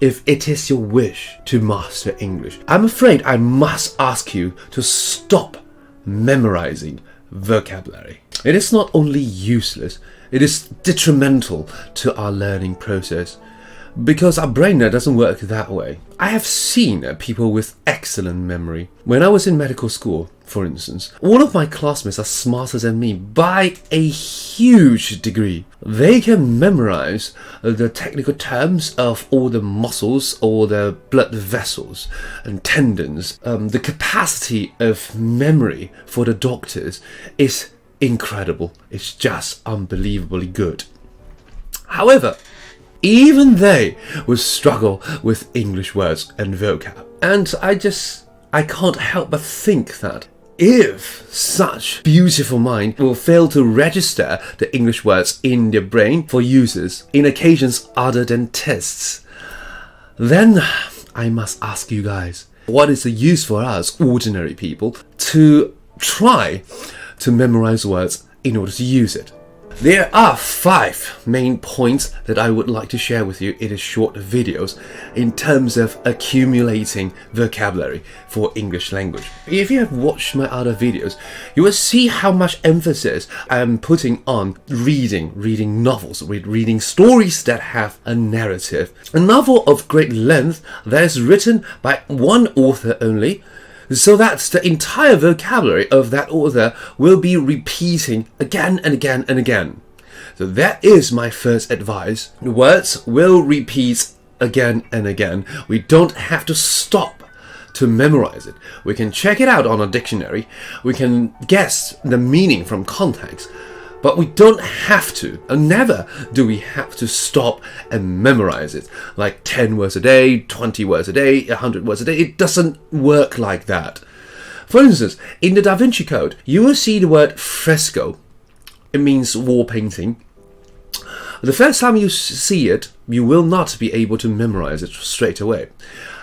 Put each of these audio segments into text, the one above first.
if it is your wish to master English, I'm afraid I must ask you to stop memorizing vocabulary. It is not only useless, it is detrimental to our learning process because our brain doesn't work that way. I have seen people with excellent memory. When I was in medical school, for instance, all of my classmates are smarter than me by a huge degree. They can memorize the technical terms of all the muscles or the blood vessels and tendons. The capacity of memory for the doctors is incredible. It's just unbelievably good. However, even they will struggle with English words and vocab. And I can't help but think that if such beautiful mind will fail to register the English words in their brain for users in occasions other than tests, then I must ask you guys, what is the use for us ordinary people to try to memorize words in order to use it? There are 5 main points that I would like to share with you in a short videos in terms of accumulating vocabulary for English language. If you have watched my other videos, you will see how much emphasis I'm putting on reading novels, reading stories that have a narrative. A novel of great length that is written by one author only, so that the entire vocabulary of that author will be repeating again and again and again. So that is my first advice. Words will repeat again and again. We don't have to stop to memorize it. We can check it out on a dictionary. We can guess the meaning from context. But we don't have to, and never do we have to stop and memorize it. Like 10 words a day, 20 words a day, 100 words a day. It doesn't work like that. For instance, in the Da Vinci Code, you will see the word fresco. It means wall painting. The first time you see it, you will not be able to memorize it straight away.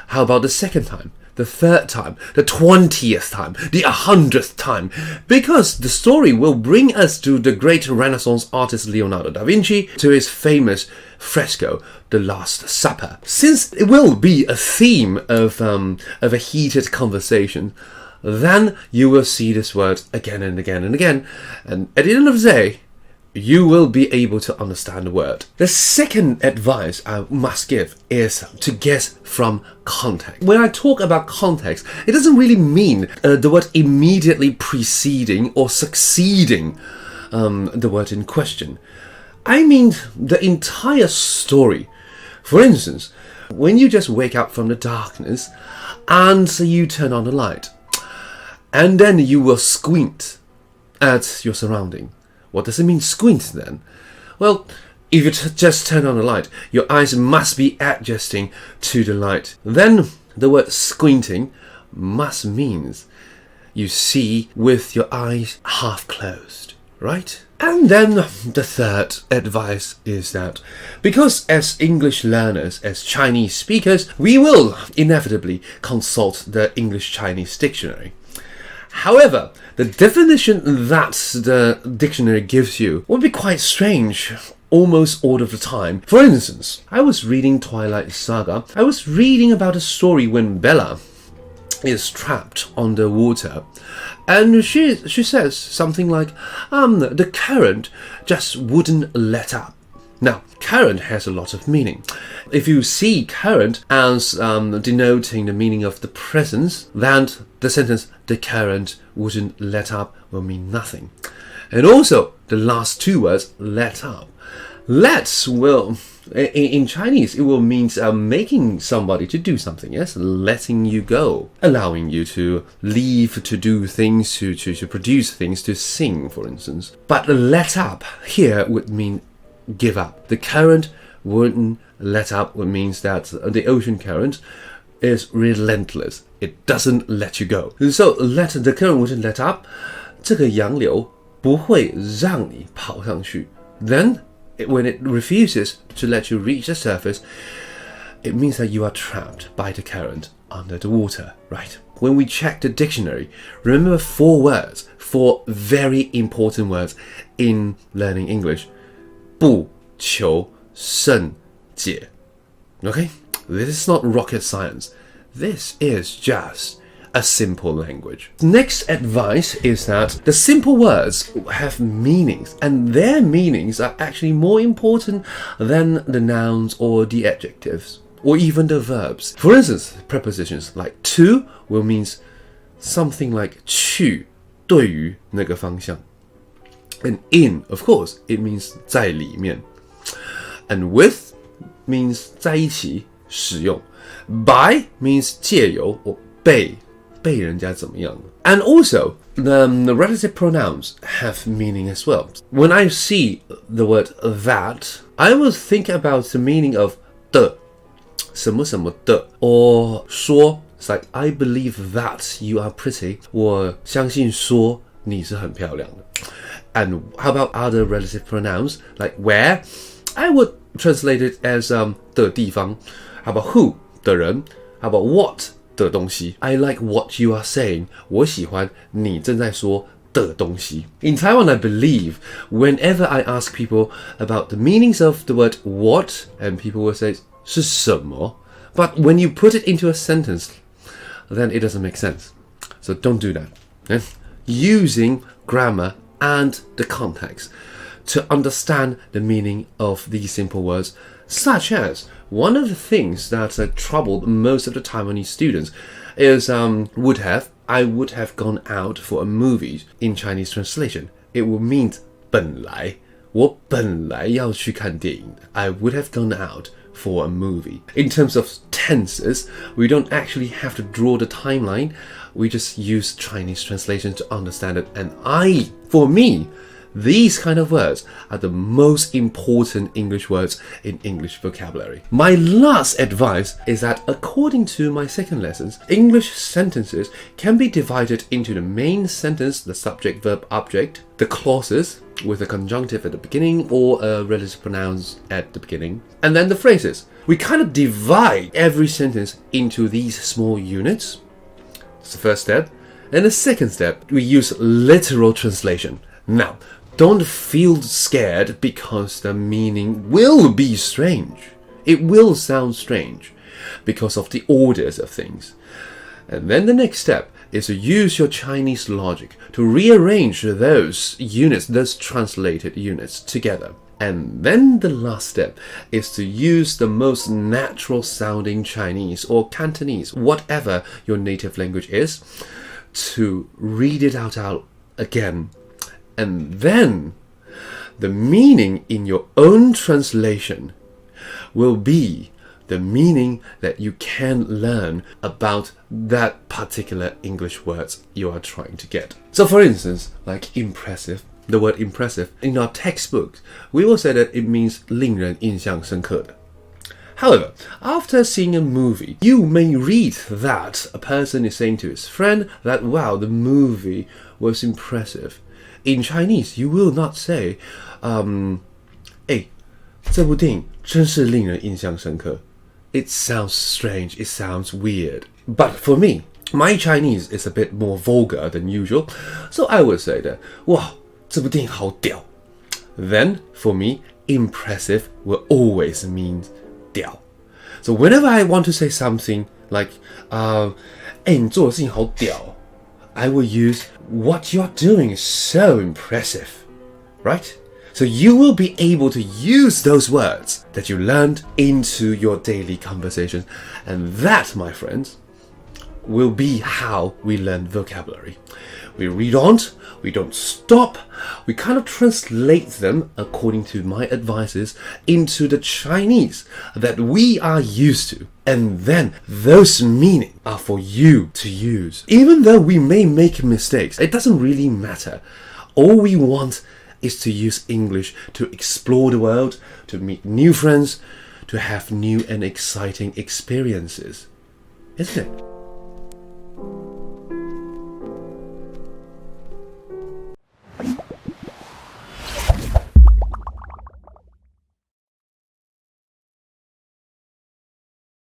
How about the second time? The third time, the 20th time, the 100th time, because the story will bring us to the great Renaissance artist Leonardo da Vinci, to his famous fresco, The Last Supper. Since it will be a theme of a heated conversation, then you will see this word again and again and again, and at the end of the day, you will be able to understand the word. The second advice I must give is to guess from context. When I talk about context, it doesn't really mean the word immediately preceding or succeeding the word in question. I mean the entire story. For instance, when you just wake up from the darkness and you turn on the light, and then you will squint at your surrounding. What does it mean, squint, then? Well, if you just turn on the light, your eyes must be adjusting to the light. Then the word squinting must means you see with your eyes half closed, right? And then the third advice is that because as English learners, as Chinese speakers, we will inevitably consult the English-Chinese dictionary. However, the definition that the dictionary gives you will be quite strange almost all of the time. For instance, I was reading Twilight Saga. I was reading about a story when Bella is trapped on the water, and she says something like, the current just wouldn't let up. Now, current has a lot of meaning. If you see current as denoting the meaning of the present, then the sentence, the current wouldn't let up, will mean nothing. And also, the last 2 words, let up. Let will, in Chinese, it will mean making somebody to do something, yes? Letting you go, allowing you to leave, to do things, to produce things, to sing, for instance. But let up here would mean give up. The current wouldn't let up, which means that the ocean current is relentless. It doesn't let you go. So the current wouldn't let up. 这个洋流不会让你跑上去. Then, when it refuses to let you reach the surface, it means that you are trapped by the current under the water, right? When we check the dictionary, remember 4 words, 4 very important words in learning English. 不求甚解. Okay? This is not rocket science. This is just a simple language. Next advice is that the simple words have meanings, and their meanings are actually more important than the nouns or the adjectives, or even the verbs. For instance, prepositions like to will mean something like 去对于那个方向. And in, of course, it means 在里面. And with means 在一起使用. By means 借由 or 被人家怎么样. And also, the relative pronouns have meaning as well. When I see the word that, I will think about the meaning of 的什么什么的 or 说 It's like, I believe that you are pretty. 我相信说你是很漂亮的. And how about other relative pronouns like where? I would translate it as 的地方. How about who? 的人. How about what? 的东西. I like what you are saying. 我喜欢你正在说的东西. In Taiwan, I believe whenever I ask people about the meanings of the word what, and people will say 是什么, but when you put it into a sentence, then it doesn't make sense. So don't do that. Okay? Using grammar and the context to understand the meaning of these simple words, such as one of the things that troubled most of the Taiwanese students is I would have gone out for a movie. In Chinese translation, it would mean 本来我本来要去看电影的. I would have gone out for a movie. In terms of tenses, we don't actually have to draw the timeline. We just use Chinese translation to understand it. And for me, these kind of words are the most important English words in English vocabulary. My last advice is that according to my second lessons, English sentences can be divided into the main sentence, the subject, verb, object, the clauses with a conjunctive at the beginning or a relative pronouns at the beginning, and then the phrases. We kind of divide every sentence into these small units. That's the first step. And the second step, we use literal translation. Now, don't feel scared because the meaning will be strange. It will sound strange because of the orders of things. And then the next step is to use your Chinese logic to rearrange those units, those translated units together. And then the last step is to use the most natural sounding Chinese or Cantonese, whatever your native language is, to read it out again. And then the meaning in your own translation will be the meaning that you can learn about that particular English words you are trying to get. So for instance, like impressive, the word impressive, in our textbooks, we will say that it means 令人印象深刻的. However, after seeing a movie, you may read that a person is saying to his friend that, wow, the movie was impressive. In Chinese, you will not say, 这部电影真是令人印象深刻. It sounds strange, it sounds weird. But for me, my Chinese is a bit more vulgar than usual, so I would say that, 哇，这部电影好屌. Then, for me, impressive will always mean 屌. So whenever I want to say something like, 你做的事情好屌, I will use, what you're doing is so impressive, right? So you will be able to use those words that you learned into your daily conversation. And that, my friends, will be how we learn vocabulary. We read on, we don't stop, we kind of translate them, according to my advices, into the Chinese that we are used to. And then those meanings are for you to use. Even though we may make mistakes, it doesn't really matter. All we want is to use English to explore the world, to meet new friends, to have new and exciting experiences. Isn't it?